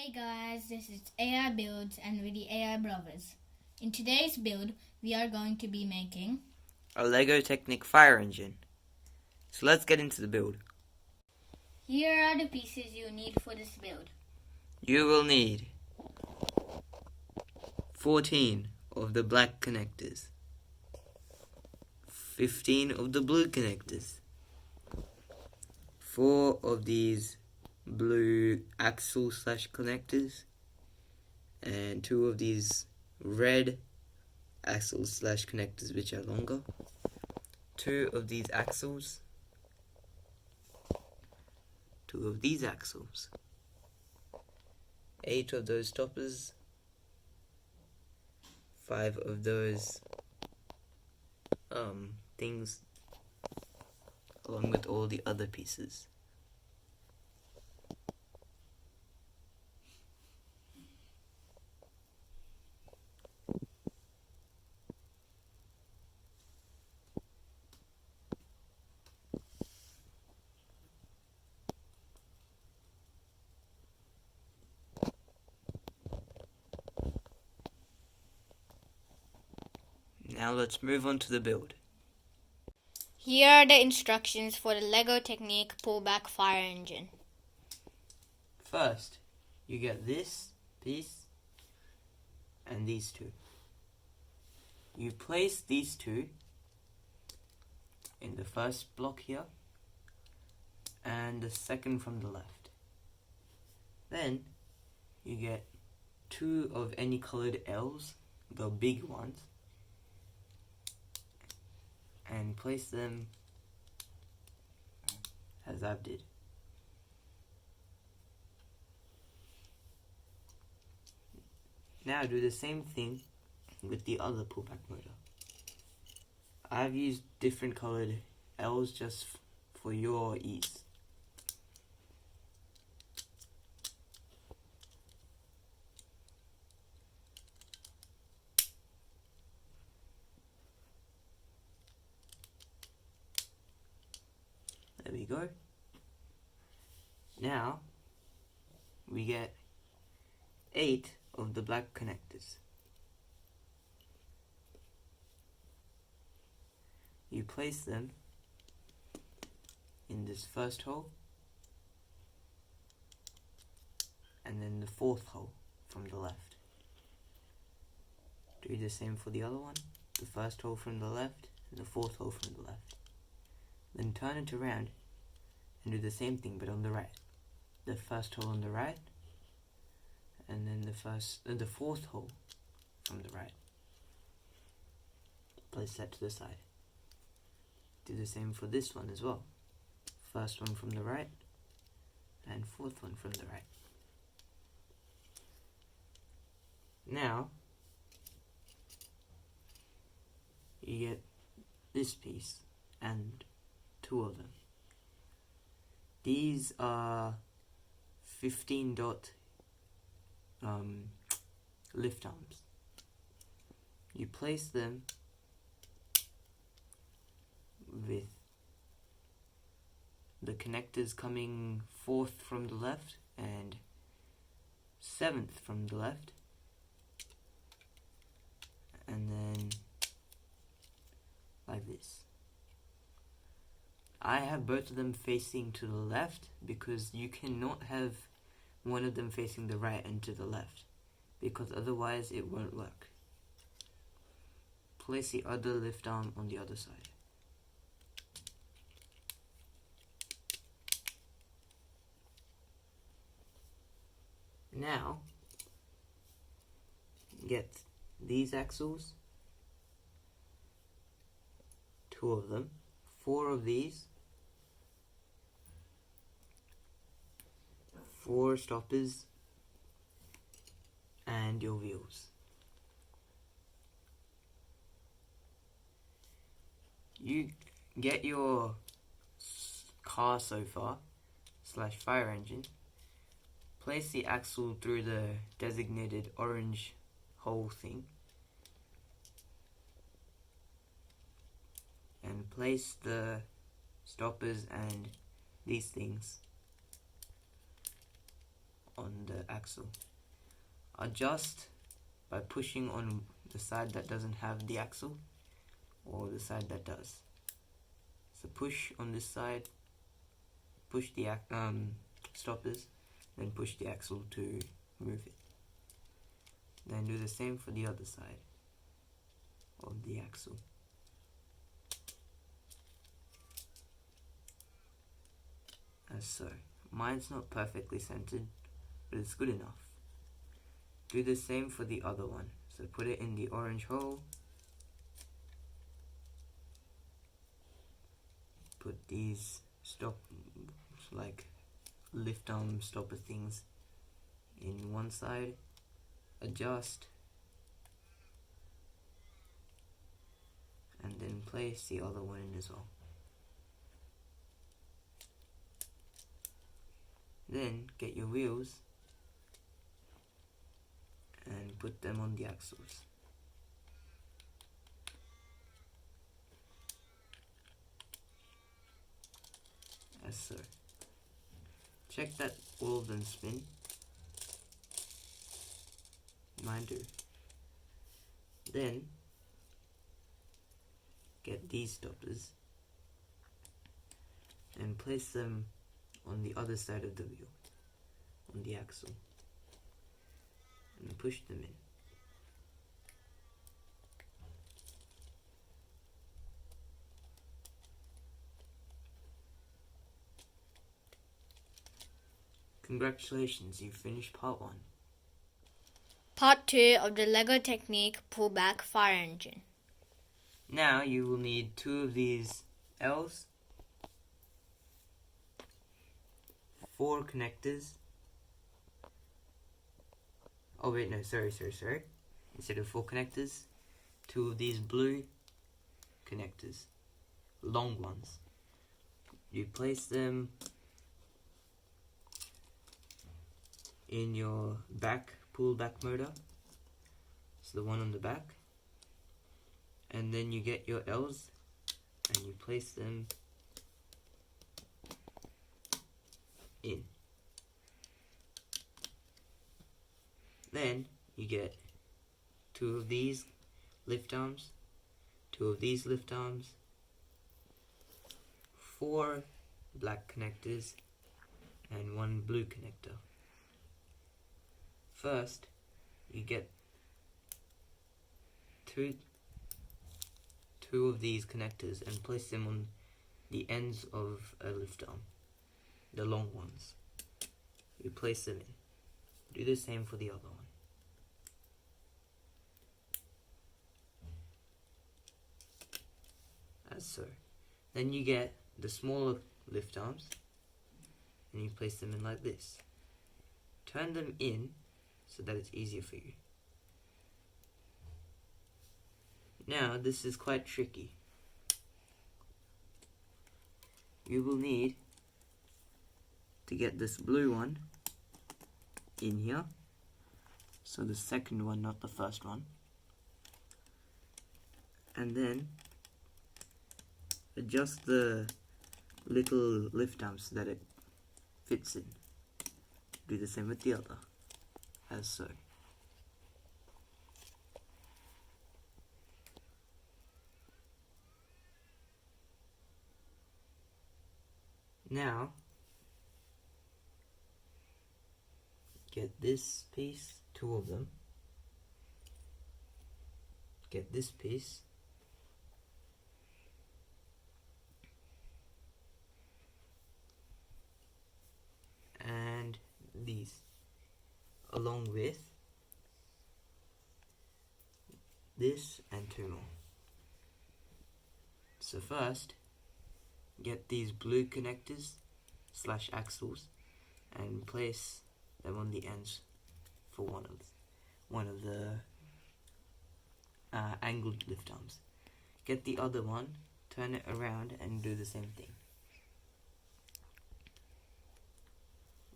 Hey guys, this is AI Builds and with the AI Brothers. In today's build, we are going to be making a Lego Technic fire engine. So let's get into the build. Here are the pieces you need for this build. You will need 14 of the black connectors, 15 of the blue connectors, 4 of these blue axle / connectors, and 2 of these red axle / connectors which are longer, 2 of these axles, 2 of these axles, 8 of those stoppers, 5 of those things, along with all the other pieces. Now let's move on to the build. Here are the instructions for the Lego Technic Pull-Back Fire Engine. First, you get this piece and these two. You place these two in the first block here and the second from the left. Then you get 2 of any colored L's, the big ones, and place them as I did. Now do the same thing with the other pullback motor. I've used different colored L's just for your ease. There we go. Now we get 8 of the black connectors. You place them in this first hole and then the fourth hole from the left. Do the same for the other one, the first hole from the left and the fourth hole from the left. Then turn it around and do the same thing but on the right. The first hole on the right and then the fourth hole from the right. Place that to the side. Do the same for this one as well. First one from the right and fourth one from the right. Now you get this piece and 2 of them. These are 15 dot lift arms. You place them with the connectors coming 4th from the left and 7th from the left, and then like this. I have both of them facing to the left because you cannot have one of them facing the right and to the left, because otherwise it won't work. Place the other lift arm on the other side. Now get these axles, 2 of them, 4 of these, 4 stoppers, and your wheels. You get your car sofa / fire engine, place the axle through the designated orange hole thing, and place the stoppers and these things on the axle. Adjust by pushing on the side that doesn't have the axle or the side that does. So push on this side, push the stoppers, then push the axle to move it. Then do the same for the other side of the axle. As so. Mine's not perfectly centered, but it's good enough. Do the same for the other one. So put it in the orange hole. Put these lift arm stopper things in one side. Adjust. And then place the other one in as well. Then get your wheels and put them on the axles. As so. Check that all of them spin. Mine do. Then get these stoppers and place them on the other side of the wheel, on the axle, and push them in. Congratulations, you've finished part 1. Part 2 of the Lego Technic Pull-Back Fire Engine. Now you will need 2 of these L's, 4 connectors. Oh wait, no, sorry. Instead of 4 connectors, 2 of these blue connectors, long ones. You place them in your back pull-back motor, so the one on the back, and then you get your L's and you place them in. Then you get 2 of these lift arms, 2 of these lift arms, 4 black connectors, and 1 blue connector. First, you get two of these connectors and place them on the ends of a lift arm, the long ones. You place them in. Do the same for the other one. As so. Then you get the smaller lift arms and you place them in like this. Turn them in so that it's easier for you. Now this is quite tricky. You will need to get this blue one in here, so the second one, not the first one, and then adjust the little lift arm so that it fits in. Do the same with the other, as so. Now, get this piece, 2 of them, get this piece, and these, along with this and 2 more. So first, get these blue connectors / axles and place them on the ends for one of the angled lift arms. Get the other one, turn it around and do the same thing,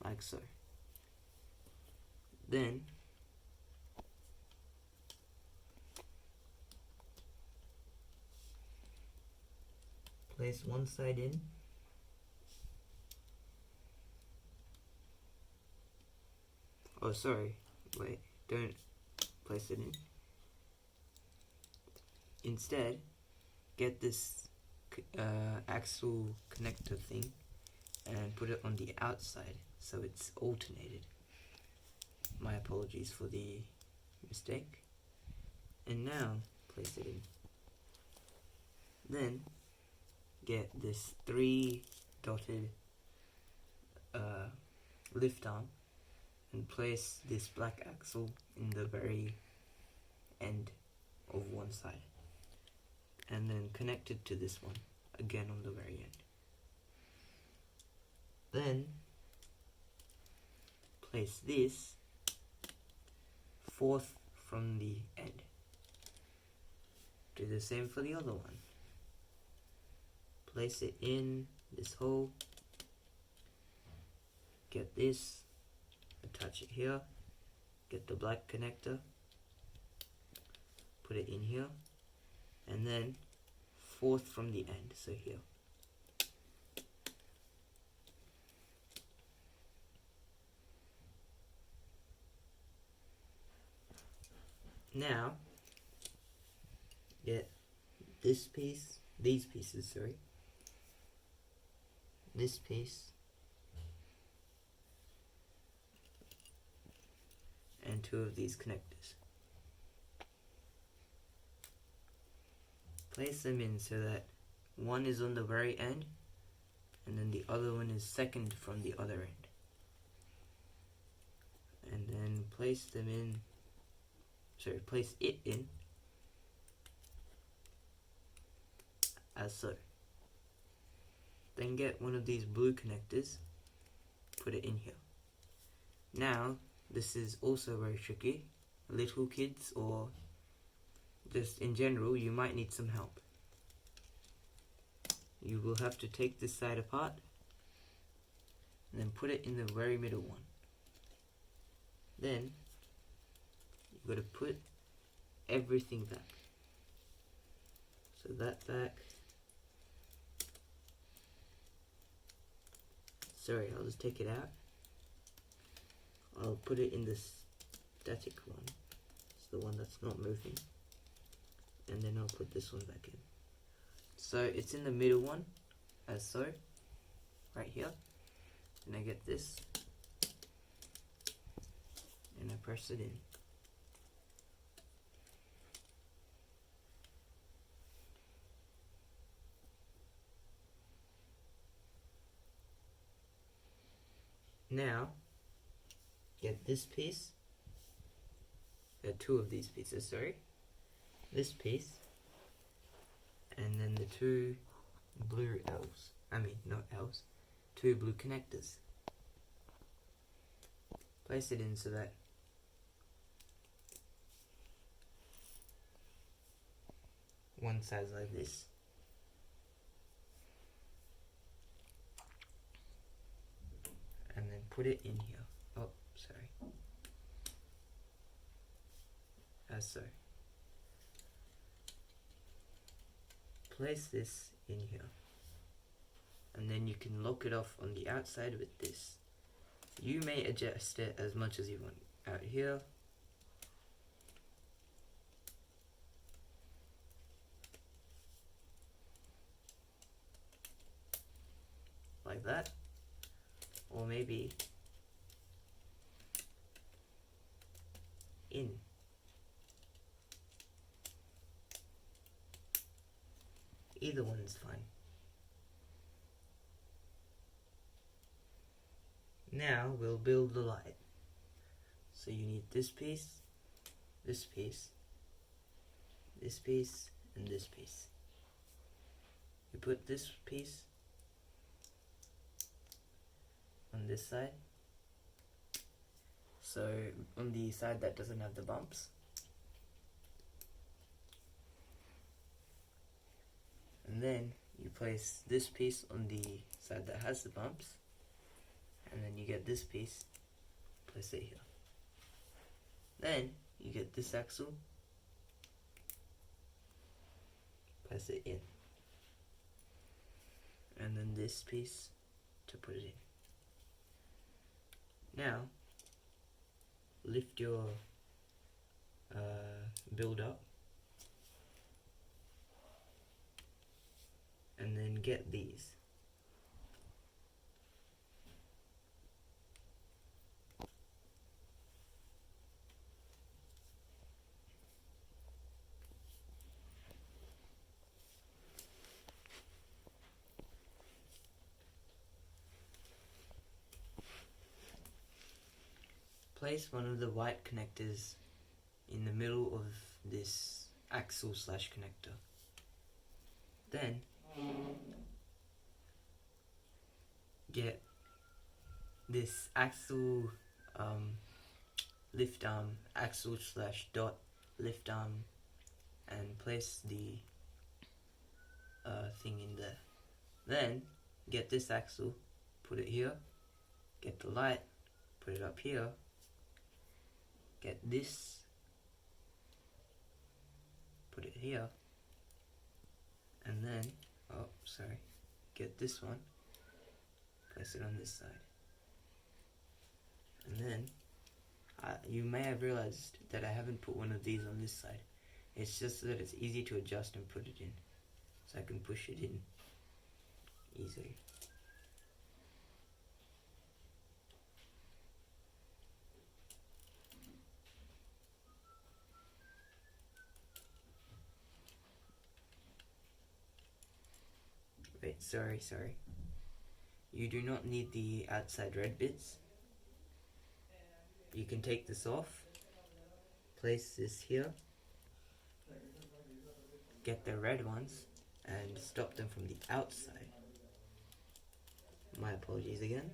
like so. Then place one side in, Oh, sorry. Wait, don't place it in. Instead, get this axle connector thing and put it on the outside so it's alternated. My apologies for the mistake. And now, place it in. Then, get this 3-dotted lift arm and place this black axle in the very end of one side. And then connect it to this one, again on the very end. Then, place this 4th from the end. Do the same for the other one. Place it in this hole. Get this, attach it here. Get the black connector. Put it in here. And then 4th from the end, so here. Now, get this piece, these pieces, sorry. This piece. And 2 of these connectors. Place them in so that one is on the very end and then the other one is second from the other end. And then place them in, place it in as so. Then get one of these blue connectors, put it in here. Now, this is also very tricky. Little kids or just in general, you might need some help. You will have to take this side apart and then put it in the very middle one. Then you've got to put everything back. So that back. Sorry, I'll just take it out. I'll put it in the static one. It's the one that's not moving. And then I'll put this one back in. So it's in the middle one, as so, right here. And I get this. And I press it in. Now, get this piece. 2 of these pieces, sorry. This piece. And then the 2 blue L's. Not L's. 2 blue connectors. Place it in so that one side's like this. And then put it in here. Oh, sorry. As so. Place this in here. And then you can lock it off on the outside with this. You may adjust it as much as you want. Out here. Like that. Or maybe in. Either one is fine. Now we'll build the light. So you need this piece, this piece, this piece, and this piece. You put this piece on this side. So on the side that doesn't have the bumps. And then you place this piece on the side that has the bumps. And then you get this piece, place it here. Then you get this axle, place it in. And then this piece to put it in. Now, lift your build up, and then get these. Place one of the white connectors in the middle of this axle slash connector. Then get this axle lift arm, axle slash dot lift arm, and place the thing in there. Then get this axle, put it here, get the light, put it up here, get this, put it here, and then, get this one, place it on this side. And then, you may have realized that I haven't put one of these on this side. It's just so that it's easy to adjust and put it in. So I can push it in easily. Wait, sorry. You do not need the outside red bits. You can take this off, place this here, get the red ones, and stop them from the outside. My apologies again.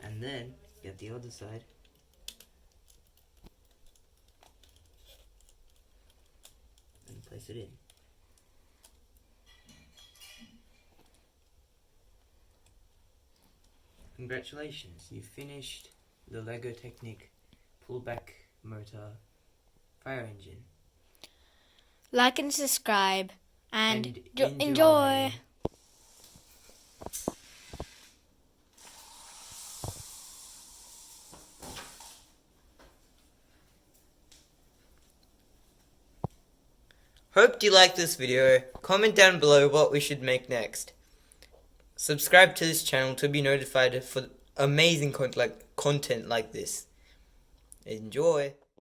And then get the other side. And place it in. Congratulations, you finished the Lego Technic Pull-Back Motor Fire Engine. Like and subscribe and enjoy. Enjoy. Hope you liked this video. Comment down below what we should make next. Subscribe to this channel to be notified for amazing content like this. Enjoy!